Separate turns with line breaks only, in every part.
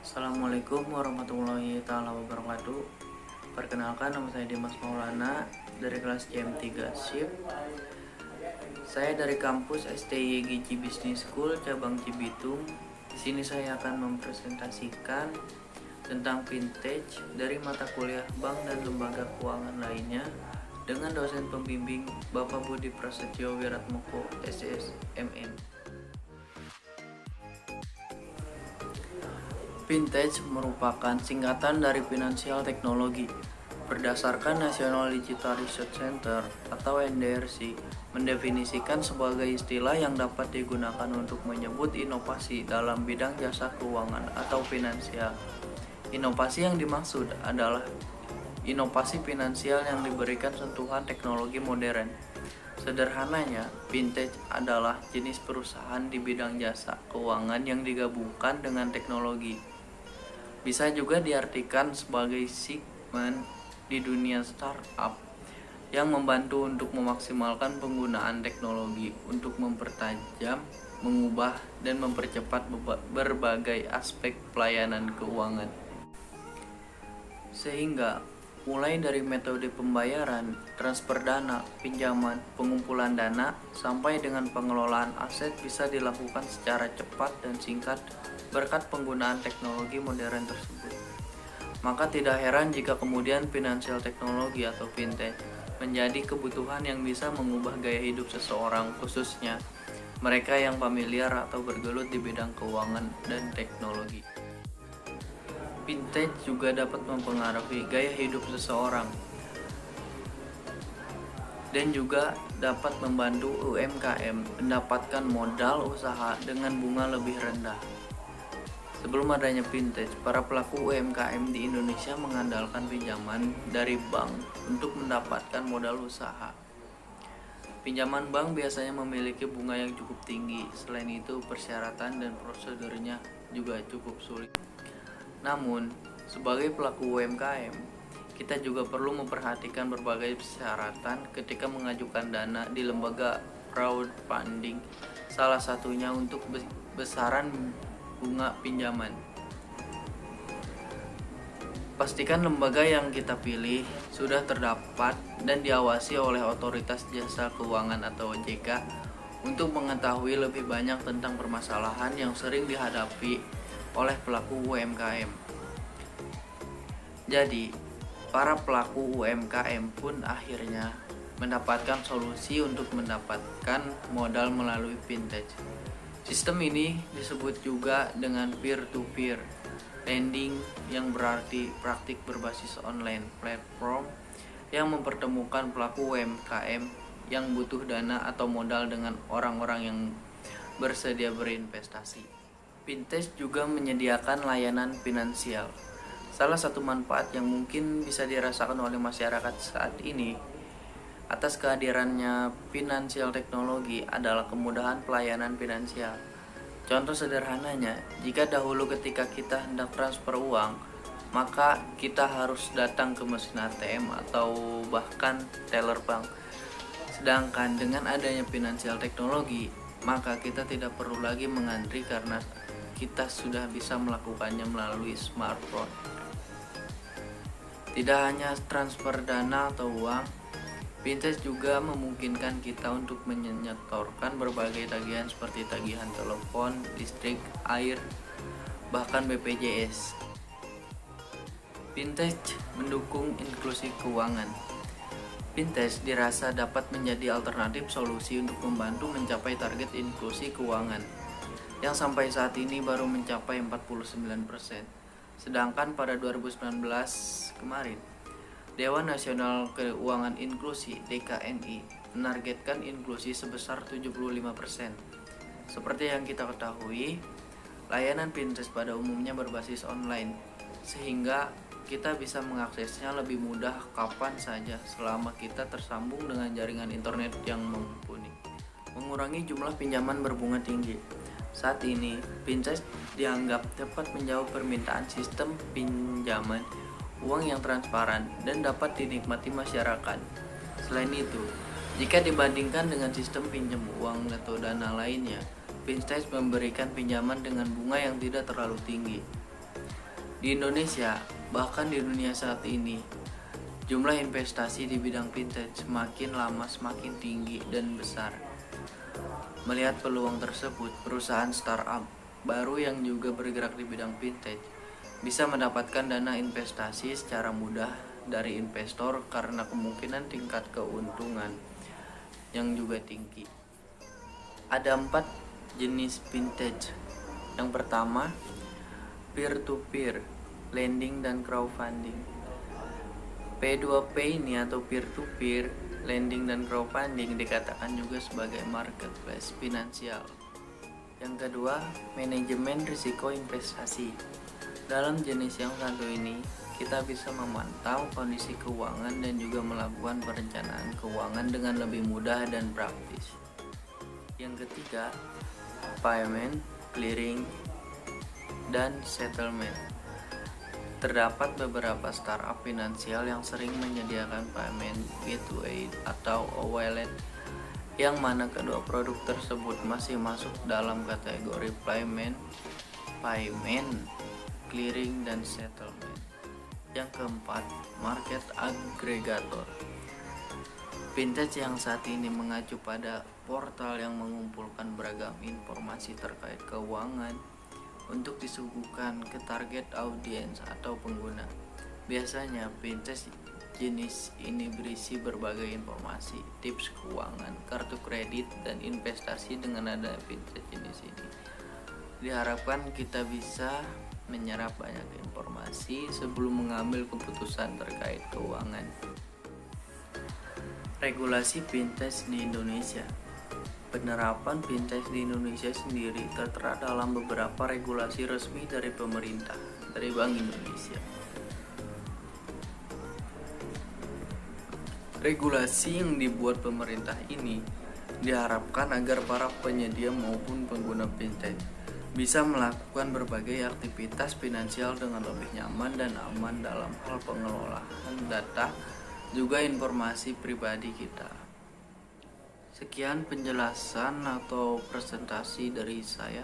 Assalamualaikum warahmatullahi wabarakatuh. Perkenalkan, nama saya Dimas Maulana dari kelas CM3 SHIP. Saya dari kampus STI Gigi Business School cabang Cibitung. Di sini saya akan mempresentasikan tentang vintage dari mata kuliah bank dan lembaga keuangan lainnya dengan dosen pembimbing Bapak Budi Prasetyo Wiratmoko SSMM. Vintage merupakan singkatan dari Financial Technology. Berdasarkan National Digital Research Center atau NDRC, mendefinisikan sebagai istilah yang dapat digunakan untuk menyebut inovasi dalam bidang jasa keuangan atau finansial. Inovasi yang dimaksud adalah inovasi finansial yang diberikan sentuhan teknologi modern. Sederhananya, vintage adalah jenis perusahaan di bidang jasa keuangan yang digabungkan dengan teknologi. Bisa juga diartikan sebagai segmen di dunia startup yang membantu untuk memaksimalkan penggunaan teknologi untuk mempertajam, mengubah, dan mempercepat berbagai aspek pelayanan keuangan. Sehingga mulai dari metode pembayaran, transfer dana, pinjaman, pengumpulan dana, sampai dengan pengelolaan aset bisa dilakukan secara cepat dan singkat berkat penggunaan teknologi modern tersebut. Maka tidak heran jika kemudian financial technology atau fintech menjadi kebutuhan yang bisa mengubah gaya hidup seseorang, khususnya mereka yang familiar atau bergelut di bidang keuangan dan teknologi. Vintage juga dapat mempengaruhi gaya hidup seseorang dan juga dapat membantu UMKM mendapatkan modal usaha dengan bunga lebih rendah. Sebelum adanya vintage, para pelaku UMKM di Indonesia mengandalkan pinjaman dari bank untuk mendapatkan modal usaha. Pinjaman bank biasanya memiliki bunga yang cukup tinggi. Selain itu, persyaratan dan prosedurnya juga cukup sulit. Namun, sebagai pelaku UMKM, kita juga perlu memperhatikan berbagai persyaratan ketika mengajukan dana di lembaga crowdfunding. Salah satunya untuk besaran bunga pinjaman. Pastikan lembaga yang kita pilih sudah terdapat dan diawasi oleh Otoritas Jasa Keuangan atau OJK untuk mengetahui lebih banyak tentang permasalahan yang sering dihadapi oleh pelaku UMKM. Jadi, para pelaku UMKM pun akhirnya mendapatkan solusi untuk mendapatkan modal melalui vintage. Sistem ini disebut juga dengan peer-to-peer lending, yang berarti praktik berbasis online platform yang mempertemukan pelaku UMKM yang butuh dana atau modal dengan orang-orang yang bersedia berinvestasi. Vintage juga menyediakan layanan finansial. Salah satu manfaat yang mungkin bisa dirasakan oleh masyarakat saat ini atas kehadirannya financial technology adalah kemudahan pelayanan finansial. Contoh sederhananya, jika dahulu ketika kita hendak transfer uang, maka kita harus datang ke mesin ATM atau bahkan teller bank. Sedangkan dengan adanya financial technology, maka kita tidak perlu lagi mengantri karena kita sudah bisa melakukannya melalui smartphone. Tidak hanya transfer dana atau uang, vintage juga memungkinkan kita untuk menyetorkan berbagai tagihan seperti tagihan telepon, listrik, air, bahkan BPJS. Vintage mendukung inklusi keuangan. Vintage dirasa dapat menjadi alternatif solusi untuk membantu mencapai target inklusi keuangan yang sampai saat ini baru mencapai 49%. Sedangkan pada 2019 kemarin, Dewan Nasional Keuangan Inklusi (DKNI) menargetkan inklusi sebesar 75%. Seperti yang kita ketahui, layanan vintage pada umumnya berbasis online, sehingga kita bisa mengaksesnya lebih mudah kapan saja selama kita tersambung dengan jaringan internet yang mumpuni. Mengurangi jumlah pinjaman berbunga tinggi. Saat ini, vintage dianggap dapat menjawab permintaan sistem pinjaman uang yang transparan dan dapat dinikmati masyarakat. Selain itu, jika dibandingkan dengan sistem pinjam uang atau dana lainnya, vintage memberikan pinjaman dengan bunga yang tidak terlalu tinggi. Di Indonesia, bahkan di dunia saat ini, jumlah investasi di bidang vintage semakin lama semakin tinggi dan besar. Melihat peluang tersebut, perusahaan startup baru yang juga bergerak di bidang vintage bisa mendapatkan dana investasi secara mudah dari investor karena kemungkinan tingkat keuntungan yang juga tinggi. Ada 4 jenis vintage. Yang pertama, peer-to-peer, lending dan crowdfunding. P2P ini atau peer-to-peer, lending dan crowdfunding dikatakan juga sebagai marketplace finansial. Yang kedua, manajemen risiko investasi. Dalam jenis yang satu ini, kita bisa memantau kondisi keuangan dan juga melakukan perencanaan keuangan dengan lebih mudah dan praktis. Yang ketiga, payment, clearing, dan settlement. Terdapat beberapa startup finansial yang sering menyediakan payment gateway atau wallet, yang mana kedua produk tersebut masih masuk dalam kategori payment, clearing, dan settlement. Yang keempat, market aggregator. Vintage yang saat ini mengacu pada portal yang mengumpulkan beragam informasi terkait keuangan untuk disuguhkan ke target audiens atau pengguna. Biasanya vintage jenis ini berisi berbagai informasi, tips keuangan, kartu kredit, dan investasi. Dengan ada vintage jenis ini, diharapkan kita bisa menyerap banyak informasi sebelum mengambil keputusan terkait keuangan. Regulasi vintage di Indonesia. Penerapan vintage di Indonesia sendiri tertera dalam beberapa regulasi resmi dari pemerintah, dari Bank Indonesia. Regulasi yang dibuat pemerintah ini diharapkan agar para penyedia maupun pengguna vintage bisa melakukan berbagai aktivitas finansial dengan lebih nyaman dan aman dalam hal pengelolaan data juga informasi pribadi kita. Sekian penjelasan atau presentasi dari saya.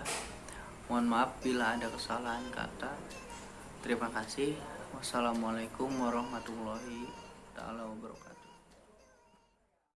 Mohon maaf bila ada kesalahan kata. Terima kasih. Wassalamualaikum warahmatullahi wabarakatuh.